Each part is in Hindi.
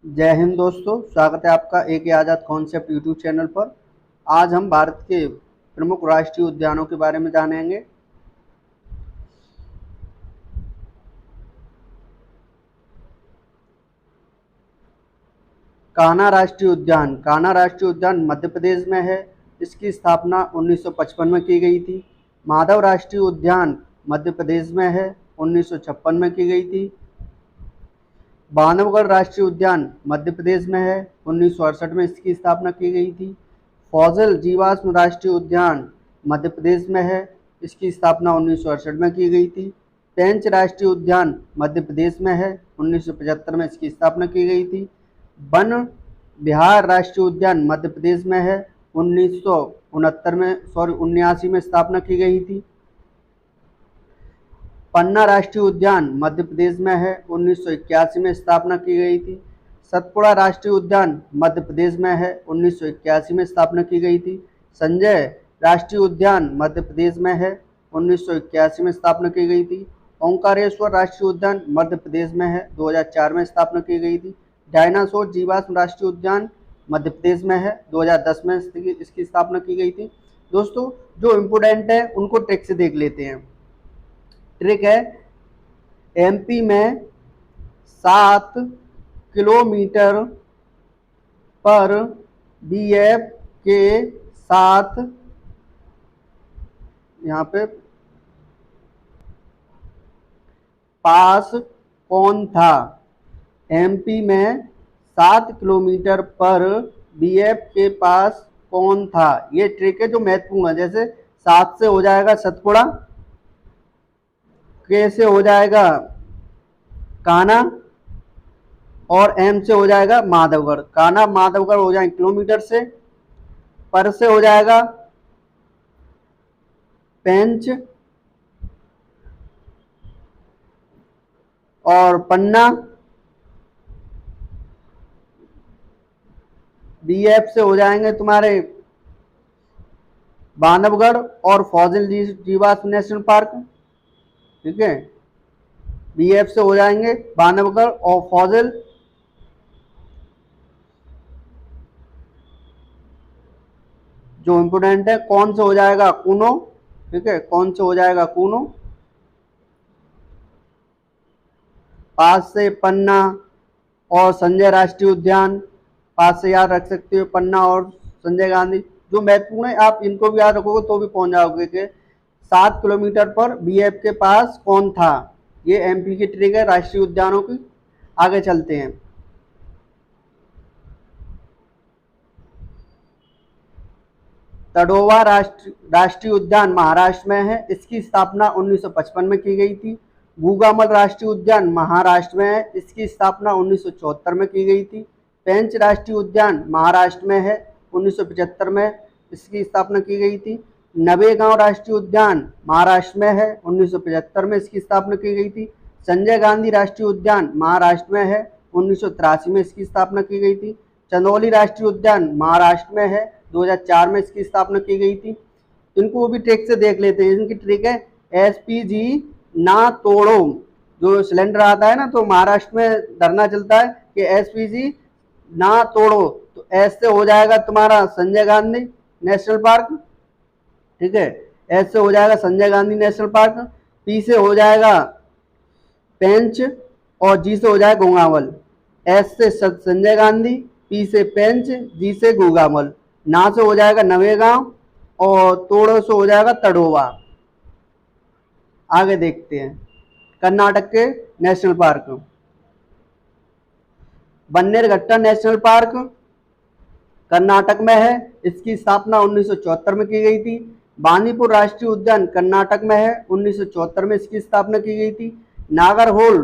जय हिंद दोस्तों, स्वागत है आपका एक आज़ाद कॉन्सेप्ट यूट्यूब चैनल पर। आज हम भारत के प्रमुख राष्ट्रीय उद्यानों के बारे में जानेंगे। कान्हा राष्ट्रीय उद्यान मध्य प्रदेश में है। इसकी स्थापना 1955 में की गई थी। माधव राष्ट्रीय उद्यान मध्य प्रदेश में है, 1956 में की गई थी। बांधवगढ़ राष्ट्रीय उद्यान मध्य प्रदेश में है, 1968 में इसकी स्थापना की गई थी। फॉजल जीवाश्म राष्ट्रीय उद्यान मध्य प्रदेश में है, इसकी स्थापना 1968 में की गई थी। पेंच राष्ट्रीय उद्यान मध्य प्रदेश में है, 1975 में इसकी स्थापना की गई थी। वन बिहार राष्ट्रीय उद्यान मध्य प्रदेश में है, 1989 में स्थापना की गई थी। पन्ना राष्ट्रीय उद्यान मध्य प्रदेश में है, 1981 में स्थापना की गई थी। सतपुड़ा राष्ट्रीय उद्यान मध्य प्रदेश में है, 1981 में स्थापना की गई थी। संजय राष्ट्रीय उद्यान मध्य प्रदेश में है, 1981 में स्थापना की गई थी। ओंकारेश्वर राष्ट्रीय उद्यान मध्य प्रदेश में है, 2004 में स्थापना की गई थी। डायनासोर जीवाश्म राष्ट्रीय उद्यान मध्य प्रदेश में है, 2010 में इसकी स्थापना की गई थी। दोस्तों, जो इम्पोर्टेंट है उनको ट्रिक से देख लेते हैं। ट्रिक है, एमपी में 7 किलोमीटर पर बीएफ के साथ यहाँ पे पास कौन था। एमपी में 7 किलोमीटर पर बीएफ के पास कौन था। ये ट्रिक है जो महत्वपूर्ण है। जैसे 7 से हो जाएगा सतपुड़ा, के से हो जाएगा कान्हा और एम से हो जाएगा माधवगढ़। कान्हा माधवगढ़ हो जाएंगे किलोमीटर से, पर से हो जाएगा पेंच और पन्ना, बीएफ से हो जाएंगे तुम्हारे बांधवगढ़ और फॉजिल जीवाश्म नेशनल पार्क। ठीक है, बीएफ से हो जाएंगे बांधवगढ़ और फॉजिल। जो इम्पोर्टेंट है, कौन से हो जाएगा कूनो। ठीक है, कौन से हो जाएगा कूनो। पास से पन्ना और संजय राष्ट्रीय उद्यान, पास से याद रख सकते हो पन्ना और संजय गांधी। जो महत्वपूर्ण है आप इनको भी याद रखोगे तो भी पहुंच जाओगे कि 7 किलोमीटर पर बीएफ के पास कौन था। ये एमपी की ट्रिक है राष्ट्रीय उद्यानों की। आगे चलते हैं। तडोवा राष्ट्रीय उद्यान महाराष्ट्र में है, इसकी स्थापना 1955 में की गई थी। गूगामल राष्ट्रीय उद्यान महाराष्ट्र में है, इसकी स्थापना 1974 में की गई थी। पेंच राष्ट्रीय उद्यान महाराष्ट्र में है, 1975 में इसकी स्थापना की गई थी। नवेगांव राष्ट्रीय उद्यान महाराष्ट्र में है, 1975 में इसकी स्थापना की गई थी। संजय गांधी राष्ट्रीय उद्यान महाराष्ट्र में है, 1983 में इसकी स्थापना की गई थी। चंदौली राष्ट्रीय उद्यान महाराष्ट्र में है, 2004 में इसकी स्थापना की गई थी। इनको वो भी ट्रिक से देख लेते हैं। इनकी ट्रिक है, एसपीजी ना तोड़ो। जो सिलेंडर आता है ना, तो महाराष्ट्र में धरना चलता है कि एसपीजी ना तोड़ो। तो एस से हो जाएगा तुम्हारा संजय गांधी नेशनल पार्क। ठीक है, एस से हो जाएगा Sanjay Gandhi national park. P से हो जाएगा पेंच और जी से हो जाएगा गंगावल। एस से संजय गांधी, पी से पेंच, जी से गूगामल। ना से हो जाएगा नवेगांव और तोड़ो से हो जाएगा तडोवा। आगे देखते हैं कर्नाटक के national park. Bannerghatta national park Karnataka में है, इसकी स्थापना 1974 में की गई थी। बांदीपुर राष्ट्रीय उद्यान कर्नाटक में है, 1974 में इसकी स्थापना की गई थी। नागरहोल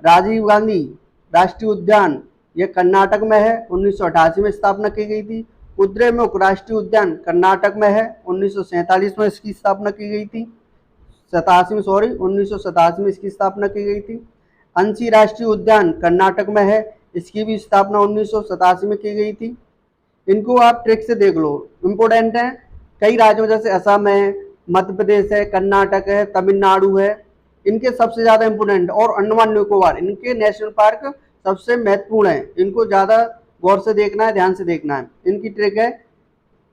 राजीव गांधी राष्ट्रीय उद्यान ये कर्नाटक में है, 1988 में स्थापना की गई थी। कुद्रेमुख राष्ट्रीय उद्यान कर्नाटक में है, 1947 में इसकी स्थापना की गई थी। 1987 में इसकी स्थापना की गई थी। अंशी राष्ट्रीय उद्यान कर्नाटक में है, इसकी भी स्थापना 1987 में की गई थी। इनको आप ट्रिक से देख लो, इम्पोर्टेंट है। कई राज्यों जैसे असम है, मध्य प्रदेश है, कर्नाटक है, तमिलनाडु है, इनके सबसे ज़्यादा इम्पोर्टेंट। और अंडमान निकोबार, इनके नेशनल पार्क सबसे महत्वपूर्ण है, इनको ज़्यादा गौर से देखना है, ध्यान से देखना है। इनकी ट्रिक है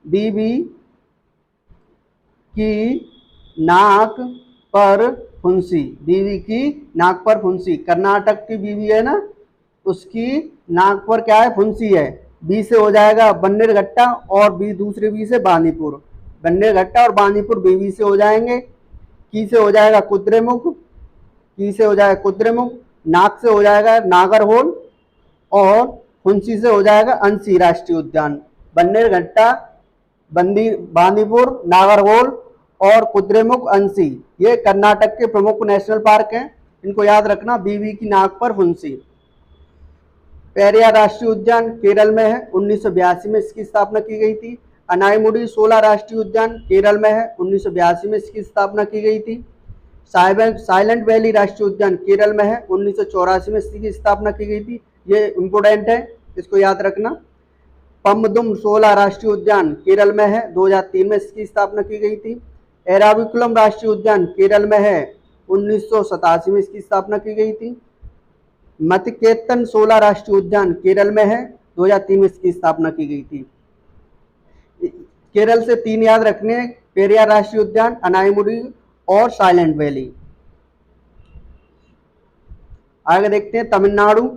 बीवी की नाक पर फुंसी, बीवी की नाक पर फुंसी। कर्नाटक की बीवी है ना, उसकी नाक पर क्या है, फुंसी है। बी से हो जाएगा बन्नेरघट्टा और बी दूसरे बी से बांदीपुर, बन्नेरघट्टा और बांदीपुर बीवी से हो जाएंगे। की से हो जाएगा कुद्रेमुख, की से हो जाएगा कुद्रेमुख। नाक से हो जाएगा नागरहोल और फुंसी से हो जाएगा अंसी राष्ट्रीय उद्यान। बन्नेरघट्टा, बांदीपुर, नागरहोल और कुद्रेमुख, अंसी, ये कर्नाटक के प्रमुख नेशनल पार्क हैं। इनको याद रखना, बीवी की नाक पर फुंसी। पेरियार राष्ट्रीय उद्यान केरल में है, 1982 में इसकी स्थापना की गई थी। अनाईमुडी शोला राष्ट्रीय उद्यान केरल में है, 1982 में इसकी स्थापना की गई थी। साइलेंट वैली राष्ट्रीय उद्यान केरल में है, 1984 में इसकी स्थापना की गई थी। ये इम्पोर्टेंट है, इसको याद रखना। पम्बदुम शोला राष्ट्रीय उद्यान केरल में है, 2003 में इसकी स्थापना की गई थी। एराविकुलम राष्ट्रीय उद्यान केरल में है, 1987 में इसकी स्थापना की गई थी। मतिकेतन शोला राष्ट्रीय उद्यान केरल में है, 2003 में इसकी स्थापना की गई थी। केरल से 3 याद रखने हैं, पेरियार राष्ट्रीय उद्यान, अनाईमुडी और साइलेंट वैली। आगे देखते हैं तमिलनाडु।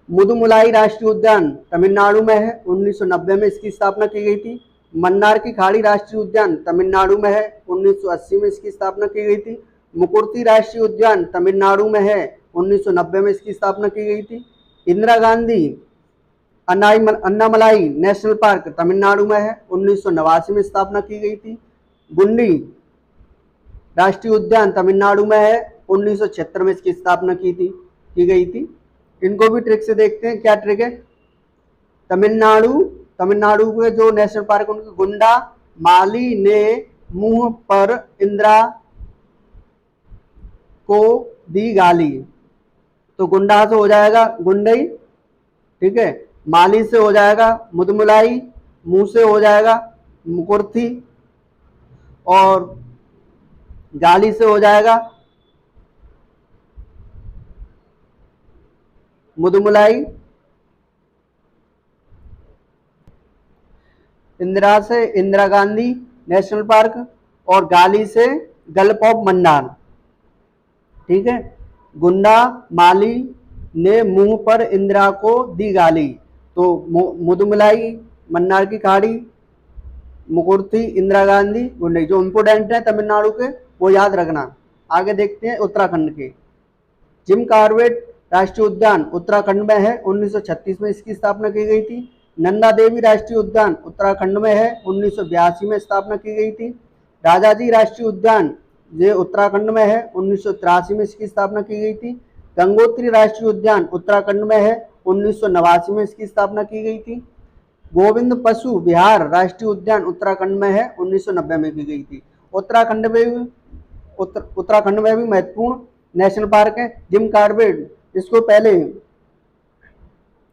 मुदुमलाई राष्ट्रीय उद्यान तमिलनाडु में है, 1990 में इसकी स्थापना की गई थी। मन्नार की खाड़ी राष्ट्रीय उद्यान तमिलनाडु में है, 1980 में इसकी स्थापना की गई थी। मुकुर्ती राष्ट्रीय उद्यान तमिलनाडु में है, 1990 में इसकी स्थापना की गई थी। इंदिरा गांधी अन्नामलाई नेशनल पार्क तमिलनाडु में है, 1989 में स्थापना की गई थी। गुंडी राष्ट्रीय उद्यान तमिलनाडु में है, 1976 में इसकी स्थापना की गई थी। इनको भी ट्रिक से देखते हैं, क्या ट्रिक है। तमिलनाडु के जो नेशनल पार्क उनके गुंडा माली ने मुंह पर इंदिरा को दी गाली, तो गुंडा से हो जाएगा गुंडई, ठीक है। माली से हो जाएगा मुदमुलाई, मुंह से हो जाएगा मुकुर्थी और गाली से हो जाएगा मुदमुलाई। इंदिरा से इंदिरा गांधी नेशनल पार्क और गाली से गल्फ ऑफ मन्नार, ठीक है। गुंडा माली ने मुंह पर इंदिरा को दी गाली, तो मुदुमलाई मन्नार की खाड़ी, मुकुर्थी इंदिरा गांधी, गुंडई, जो इम्पोर्टेंट है तमिलनाडु के वो याद रखना। आगे देखते हैं उत्तराखंड के। जिम कॉर्बेट राष्ट्रीय उद्यान उत्तराखंड में है, 1936 में इसकी स्थापना की गई थी। नंदा देवी राष्ट्रीय उद्यान उत्तराखंड में है, 1982 में स्थापना की गई थी। राजाजी राष्ट्रीय उद्यान ये उत्तराखंड में है, 1983 में इसकी स्थापना की गई थी। गंगोत्री राष्ट्रीय उद्यान उत्तराखंड में है, 1989 में इसकी स्थापना की गई थी। गोविंद पशु विहार राष्ट्रीय उद्यान उत्तराखंड में है, 1990 में की गई थी। उत्तराखंड में भी महत्वपूर्ण नेशनल पार्क है जिम कॉर्बेट। इसको पहले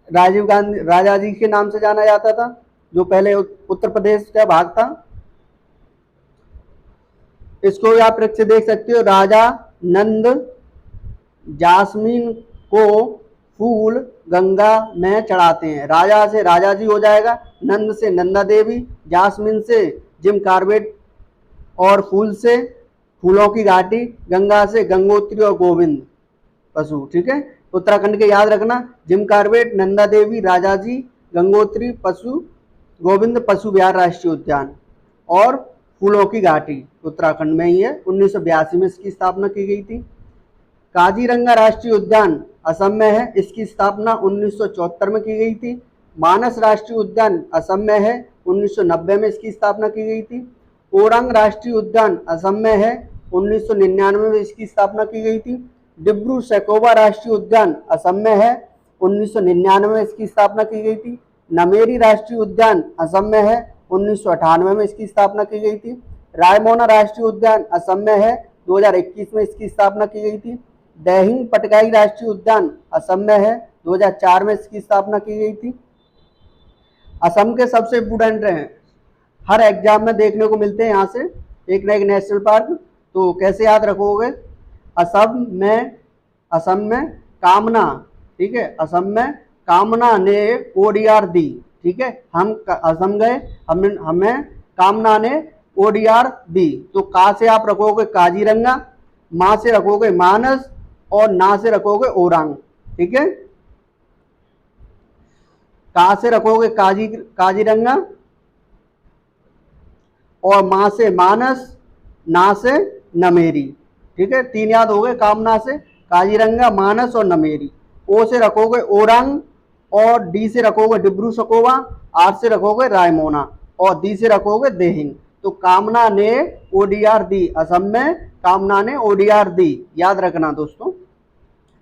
राजीव गांधी राजा जी के नाम से जाना जाता था, जो पहले उत्तर प्रदेश का भाग था। इसको आप से देख सकते हो, राजा नंद जासमीन को फूल गंगा में चढ़ाते हैं। राजा से राजा जी हो जाएगा, नंद से नंदा देवी, जासमीन से जिम कॉर्बेट और फूल से फूलों की घाटी, गंगा से गंगोत्री और गोविंद पशु, ठीक है। उत्तराखंड के याद रखना, जिम कॉर्बेट, नंदा देवी, राजाजी, गंगोत्री पशु, गोविंद पशु विहार राष्ट्रीय उद्यान और फूलों की घाटी उत्तराखंड में ही है, 1982 में इसकी स्थापना की गई थी। काजीरंगा राष्ट्रीय उद्यान असम में है, इसकी स्थापना 1974 में की गई थी। मानस राष्ट्रीय उद्यान असम में है, 1990 में इसकी स्थापना की गई थी। ओरंग राष्ट्रीय उद्यान असम में है, 1999 में इसकी स्थापना की गई थी। डिब्रू सैखोवा राष्ट्रीय उद्यान असम में है, 1999 में इसकी स्थापना की गई थी। नमेरी राष्ट्रीय उद्यान असम में है, 1998 में इसकी स्थापना की गई थी। रायमोना राष्ट्रीय उद्यान असम में है, 2021 में इसकी स्थापना की गई थी। दहिंग पटकाई राष्ट्रीय उद्यान असम में है, 2004 में इसकी स्थापना की गई थी। असम के सबसे इम्पोर्टेंट हैं, हर एग्जाम में देखने को मिलते हैं यहाँ से एक ना एक नेशनल पार्क, तो कैसे याद रखोगे। असम में कामना ठीक है, असम में कामना ने ओडीआर दी। ठीक है, हम असम गए, हमें कामना ने ओडीआर दी। तो का से आप रखोगे काजीरंगा, मा से रखोगे मानस और ना से रखोगे ओरांग। ठीक है, का से रखोगे काजीरंगा और मा से मानस, ना से नमेरी। ठीक है, तीन याद हो गए, कामना से काजीरंगा, मानस और नमेरी। ओ से रखोगे ओरंग और डी से रखोगे डिब्रू सकोवा, आर से रखोगे रायमोना और दी से रखोगे देहिंग। तो कामना ने ओडीआर दी, असम में कामना ने ओडीआर दी, याद रखना दोस्तों।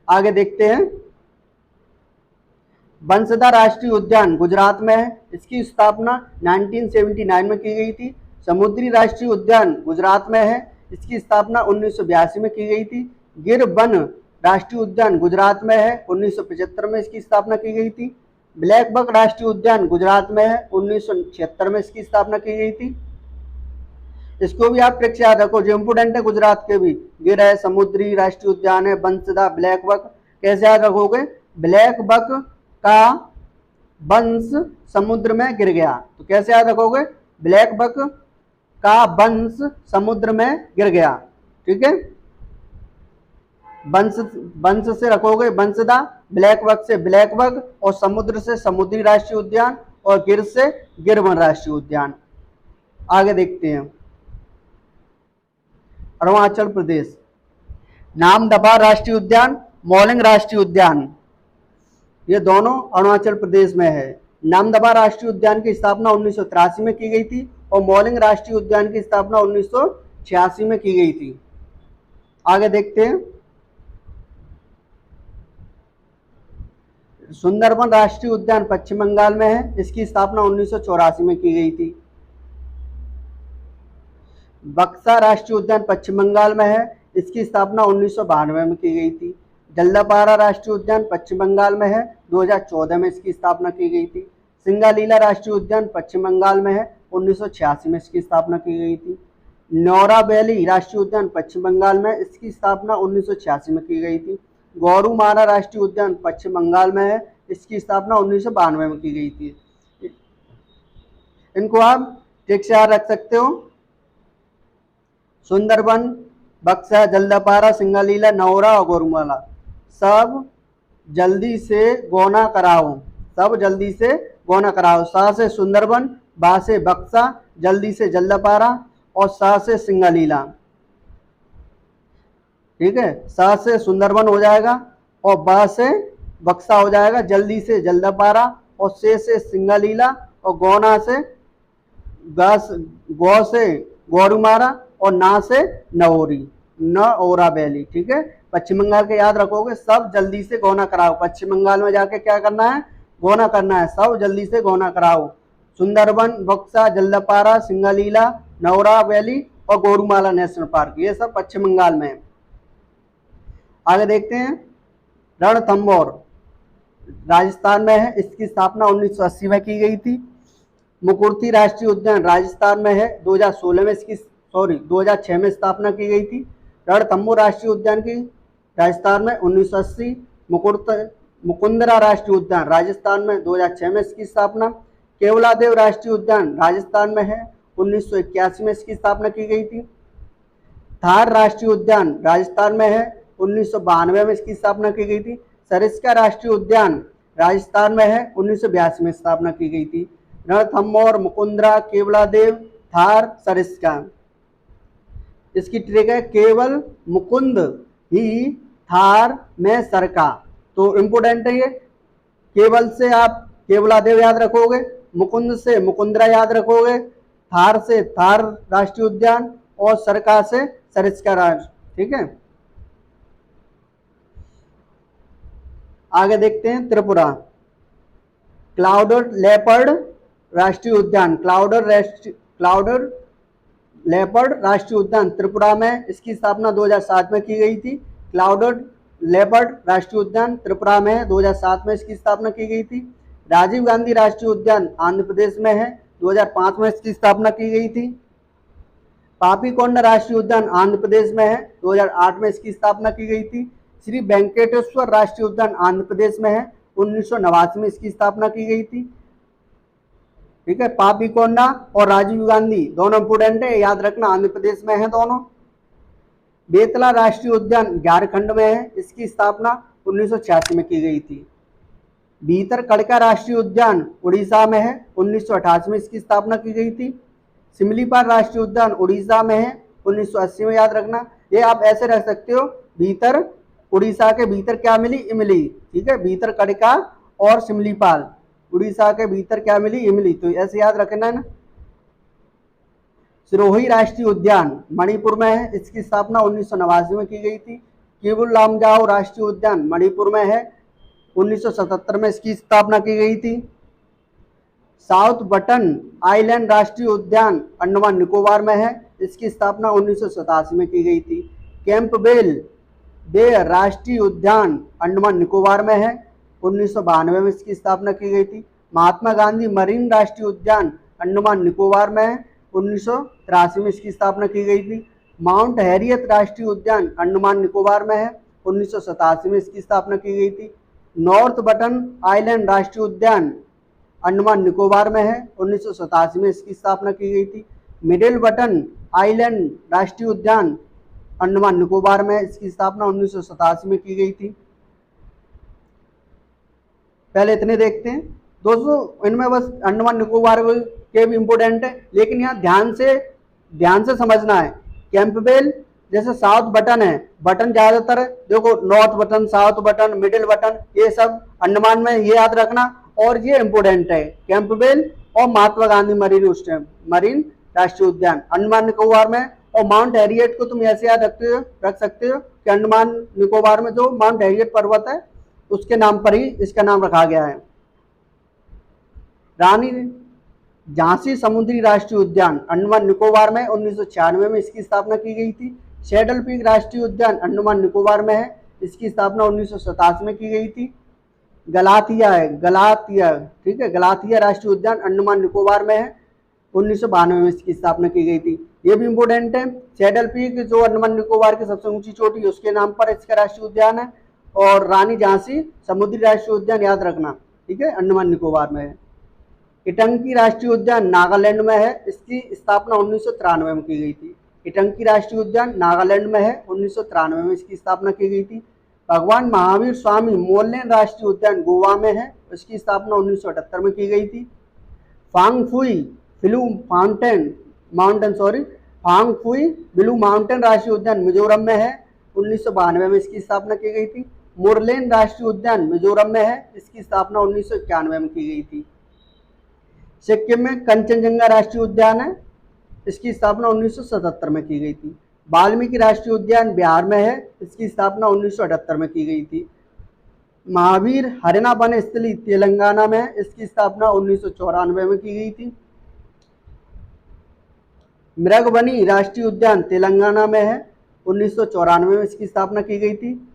आगे देखते हैं, बंसदा राष्ट्रीय उद्यान गुजरात में है, इसकी स्थापना 1979 में की गई थी। समुद्री राष्ट्रीय उद्यान गुजरात में है, इसकी स्थापना 1982 में की गई थी। गिर वन राष्ट्रीय उद्यान गुजरात में है, 1975 में इसकी स्थापना की गई थी। ब्लैक बक राष्ट्रीय उद्यान गुजरात में है, 1976 में इसकी स्थापना की गई थी। इसको भी आप ट्रिक्स याद रखो जो इंपोर्टेंट है गुजरात के भी। गिर है, समुद्री राष्ट्रीय उद्यान है, बंसदा, ब्लैक बक। कैसे याद रखोगे, ब्लैक बक का वंश समुद्र में गिर गया, तो कैसे याद रखोगे, ब्लैक बक का वंश समुद्र में गिर गया। ठीक है, वंश से रखोगे वंशदा, ब्लैक बक से ब्लैक बक और समुद्र से समुद्री राष्ट्रीय उद्यान और गिर से गिरवन राष्ट्रीय उद्यान। आगे देखते हैं, अरुणाचल प्रदेश, नामदफा राष्ट्रीय उद्यान, मौलिंग राष्ट्रीय उद्यान, ये दोनों अरुणाचल प्रदेश में है। नामदफा राष्ट्रीय उद्यान की स्थापना 1983 में की गई थी और मौलिंग राष्ट्रीय उद्यान की स्थापना 1986 में की गई थी। आगे देखते हैं, सुंदरबन राष्ट्रीय उद्यान पश्चिम बंगाल में है, इसकी स्थापना 1984 में की गई थी। बक्सा राष्ट्रीय उद्यान पश्चिम बंगाल में है, इसकी स्थापना 1992 में की गई थी। जल्दापारा राष्ट्रीय उद्यान पश्चिम बंगाल में है, 2014 में इसकी स्थापना की गई थी। सिंगालीला राष्ट्रीय उद्यान पश्चिम बंगाल में है, 1986 में इसकी स्थापना की गई थी। नौरा वैली राष्ट्रीय उद्यान पश्चिम बंगाल में, इसकी स्थापना 1986 में की गई थी। गौरुमारा राष्ट्रीय उद्यान पश्चिम बंगाल में है, इसकी स्थापना 1992 में की गई थी। इनको आप ठीक से याद रख सकते हो, सुंदरबन, बक्सा, जल्दापारा, सिंगालीला, नौरा और गौरुमाला। सब जल्दी से गौना कराओ, सब जल्दी से गौना कराओ। सा से सुंदरबन, बा से बक्सा, जल्दी से जल्दापारा और सा से सिंगालीला। ठीक है, सा से सुंदरबन हो जाएगा और बा से बक्सा हो जाएगा, जल्दी से जल्दापारा और से सिंगालीला और गौना से गौ से गौरुमारा और ना से नौरी, न ओरा वैली। ठीक है, पश्चिम बंगाल के याद रखोगे, सब जल्दी से गौना कराओ। पश्चिम बंगाल में जाके क्या करना है, गौना करना है, सब जल्दी से गौना कराओ। सुंदरबन, बक्सा, जल्दापारा, सिंगालीला, नौरा वैली और गौरुमाला नेशनल पार्क, ये सब पश्चिम बंगाल में है। आगे देखते हैं, रणथंभौर राजस्थान में है, इसकी स्थापना 1980 में की गई थी। मुकुर्ती राष्ट्रीय उद्यान राजस्थान में है, 2006 में स्थापना की गई थी। रणथंभौर राष्ट्रीय उद्यान की राजस्थान में 1980। मुकुंदरा राष्ट्रीय उद्यान राजस्थान में 2006 में इसकी स्थापना। केवलादेव राष्ट्रीय उद्यान राजस्थान में है, 1981 में इसकी स्थापना की गई थी। थार राष्ट्रीय उद्यान राजस्थान में है, 1992 में इसकी स्थापना की गई थी। सरिस्का राष्ट्रीय उद्यान राजस्थान में है, 1982 में स्थापना की गई थी। रणथंभौर, मुकुंदरा, केवलादेव, थार, सरिस्का। इसकी ट्रिक है, केवल मुकुंद ही थार में सरका, तो इंपोर्टेंट है ये। केवल से आप केवलादेव याद रखोगे, मुकुंद से मुकुंदरा याद रखोगे, थार से थार राष्ट्रीय उद्यान और सरका से सरिस्का राष्ट्र। ठीक है, आगे देखते हैं, त्रिपुरा, क्लाउडर लेपर्ड राष्ट्रीय उद्यान, क्लाउडर लेपर्ड राष्ट्रीय उद्यान त्रिपुरा में, इसकी स्थापना 2007 में की गई थी। क्लाउडर लेपर्ड राष्ट्रीय उद्यान त्रिपुरा में है, 2007 में इसकी स्थापना की गई थी। राजीव गांधी राष्ट्रीय उद्यान आंध्र प्रदेश में है, 2005 में इसकी स्थापना की गई थी। पापीकोंडा राष्ट्रीय उद्यान आंध्र प्रदेश में है, 2008 में इसकी स्थापना की गई थी। श्री वेंकटेश्वर राष्ट्रीय उद्यान आंध्र प्रदेश में है, 1989 में इसकी स्थापना की गई थी। ठीक है, पापीकोंडा और राजीव गांधी दोनों इंपोर्टेंट है, याद रखना, आंध्र प्रदेश में है दोनों। बेतला राष्ट्रीय उद्यान झारखंड में है, इसकी स्थापना 1986 में की गई थी। भीतरकनिका राष्ट्रीय उद्यान उड़ीसा में है, 1988 में इसकी स्थापना की गई थी। सिमलीपाल राष्ट्रीय उद्यान उड़ीसा में है, 1980 में, याद रखना। ये आप ऐसे रख सकते हो, भीतर, उड़ीसा के भीतर क्या मिली, इमली। ठीक है, भीतरकनिका और सिमलीपाल, उड़ीसा के भीतर क्या मिली, इमली, तो ऐसे याद रखना है ना। सिरोही राष्ट्रीय उद्यान मणिपुर में है, इसकी स्थापना 1989 में की गई थी। केबुल लामजाओ राष्ट्रीय उद्यान मणिपुर में है, 1977 में इसकी स्थापना की गई थी। साउथ बटन आइलैंड राष्ट्रीय उद्यान अंडमान निकोबार में है, इसकी स्थापना 1987 में की गई थी। कैंपबेल बे राष्ट्रीय उद्यान अंडमान निकोबार में है, 1992 में इसकी स्थापना की गई थी। महात्मा गांधी मरीन राष्ट्रीय उद्यान अंडमान निकोबार में है, 1983 में इसकी स्थापना की गई थी। माउंट हैरियत राष्ट्रीय उद्यान अंडमान निकोबार में है, 1987 में इसकी स्थापना की गई थी। नॉर्थ बटन आइलैंड राष्ट्रीय उद्यान अंडमान निकोबार में है, 1987 में इसकी स्थापना की गई थी। मिडिल बटन आइलैंड राष्ट्रीय उद्यान अंडमान निकोबार में, इसकी स्थापना 1987 में की गई थी। पहले इतने देखते हैं दोस्तों, इनमें बस अंडमान निकोबार के भी इंपोर्टेंट है, लेकिन यहाँ ध्यान से समझना है। कैंपबेल जैसे साउथ बटन है, बटन ज्यादातर देखो, north button, south button, middle button, ये सब अंडमान में, ये याद रखना। और ये इंपोर्टेंट है, कैंपबेल और महात्मा गांधी मरीन राष्ट्रीय उद्यान अंडमान निकोबार में। और माउंट हैरियट को तुम ऐसे याद रख सकते हो कि अंडमान निकोबार में जो माउंट हैरियट पर्वत है, उसके नाम पर ही इसका नाम रखा गया है। रानी झांसी समुद्री राष्ट्रीय उद्यान अंडमान निकोबार में, 1996 में इसकी स्थापना की गई थी। सैडल पीक राष्ट्रीय उद्यान अंडमान निकोबार में है, इसकी स्थापना 1987 में की गई थी। गलाथिया, ठीक है, गलाथिया राष्ट्रीय उद्यान अंडमान निकोबार में है, 1992 में इसकी स्थापना की गई थी। ये भी इंपोर्टेंट है। सैडल पीक जो अंडमान निकोबार की सबसे ऊंची चोटी है, उसके नाम पर इसका राष्ट्रीय उद्यान है। और रानी झांसी समुद्री राष्ट्रीय उद्यान याद रखना, ठीक है, अंडमान निकोबार में है। इटंकी राष्ट्रीय उद्यान नागालैंड में है, इसकी स्थापना 1993 में की गई थी। इटंकी राष्ट्रीय उद्यान नागालैंड में है, 1993 में इसकी स्थापना की गई थी। भगवान महावीर स्वामी मोलनेर राष्ट्रीय उद्यान गोवा में है, इसकी स्थापना 1978 में की गई थी। फांगफुई ब्लू माउंटेन राष्ट्रीय उद्यान मिजोरम में है, 1992 में इसकी स्थापना की गई थी। मुरलेन राष्ट्रीय उद्यान मिजोरम में है, इसकी स्थापना 1991 में की गई थी। सिक्किम में कंचनजंगा राष्ट्रीय उद्यान है, इसकी स्थापना 1977 में की गई थी। वाल्मीकि राष्ट्रीय उद्यान बिहार में है, इसकी स्थापना 1978 में की गई थी। महावीर हरिना वन स्थली तेलंगाना में है, इसकी स्थापना 1994 में की गई थी। मृगवनी राष्ट्रीय उद्यान तेलंगाना में है, 1994 में इसकी स्थापना की गई थी।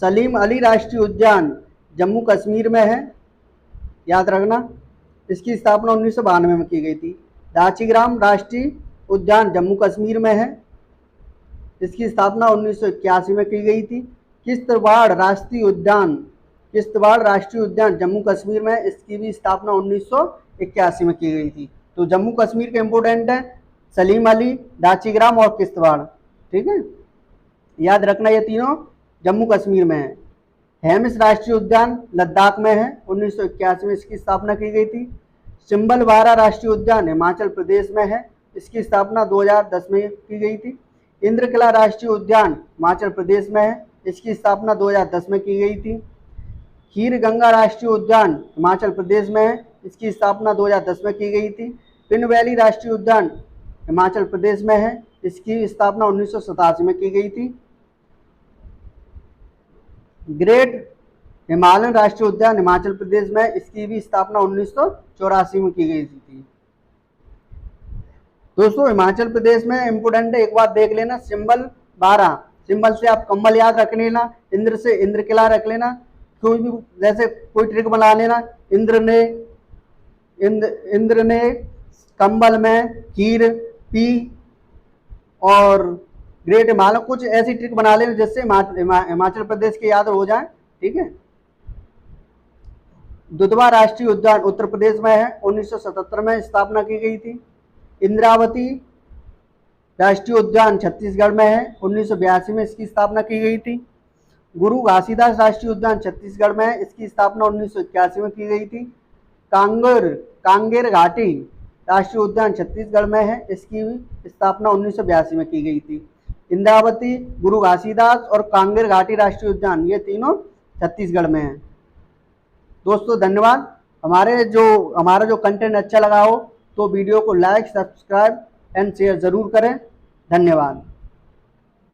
सलीम अली राष्ट्रीय उद्यान जम्मू कश्मीर में है, याद रखना, इसकी स्थापना 1992 में की गई थी। दाचीग्राम राष्ट्रीय उद्यान जम्मू कश्मीर में है, इसकी स्थापना 1981 में की गई थी। किश्तवाड़ राष्ट्रीय उद्यान जम्मू कश्मीर में, इसकी भी स्थापना 1981 में की गई थी। तो जम्मू कश्मीर के इंपोर्टेंट है सलीम अली, दाचीग्राम और किश्तवाड़, ठीक है, याद रखना, ये तीनों जम्मू कश्मीर में है। हेमिस राष्ट्रीय उद्यान लद्दाख में है, 1981 में इसकी स्थापना की गई थी। सिंबलवारा राष्ट्रीय उद्यान हिमाचल प्रदेश में है, इसकी स्थापना 2010 में की गई थी। इंद्रकिला राष्ट्रीय उद्यान हिमाचल प्रदेश में है, इसकी स्थापना 2010 में की गई थी। खीर गंगा राष्ट्रीय उद्यान हिमाचल प्रदेश में है, इसकी स्थापना 2010 में की गई थी। पिन वैली राष्ट्रीय उद्यान हिमाचल प्रदेश में है, इसकी स्थापना 1987 में की गई थी। ग्रेट हिमालयन राष्ट्रीय उद्यान हिमाचल प्रदेश में, इसकी भी स्थापना 1984 में की गई थी। दोस्तों हिमाचल प्रदेश में इंपोर्टेंट है, एक बार देख लेना, सिंबल 12, सिंबल से आप कंबल याद रख लेना, इंद्र से इंद्रकिला रख लेना, कोई भी जैसे कोई ट्रिक बना लेना। इंद्र ने कंबल में खीर पी और ग्रेट हिमालय, कुछ ऐसी ट्रिक बना लें जिससे हिमाचल प्रदेश के याद हो जाए, ठीक है। दुधवा राष्ट्रीय उद्यान उत्तर प्रदेश में है, 1977 में स्थापना की गई थी। इंद्रावती राष्ट्रीय उद्यान छत्तीसगढ़ में है, 1982 में इसकी स्थापना की गई थी। गुरु घासीदास राष्ट्रीय उद्यान छत्तीसगढ़ में है, इसकी स्थापना 1981 में की गई थी। कांगेर घाटी राष्ट्रीय उद्यान छत्तीसगढ़ में है, इसकी स्थापना 1982 में की गई थी। इंद्रावती, गुरु घासीदास और कांगेर घाटी राष्ट्रीय उद्यान, ये तीनों छत्तीसगढ़ में हैं। दोस्तों धन्यवाद। हमारा जो कंटेंट अच्छा लगा हो तो वीडियो को लाइक, सब्सक्राइब एंड शेयर ज़रूर करें। धन्यवाद।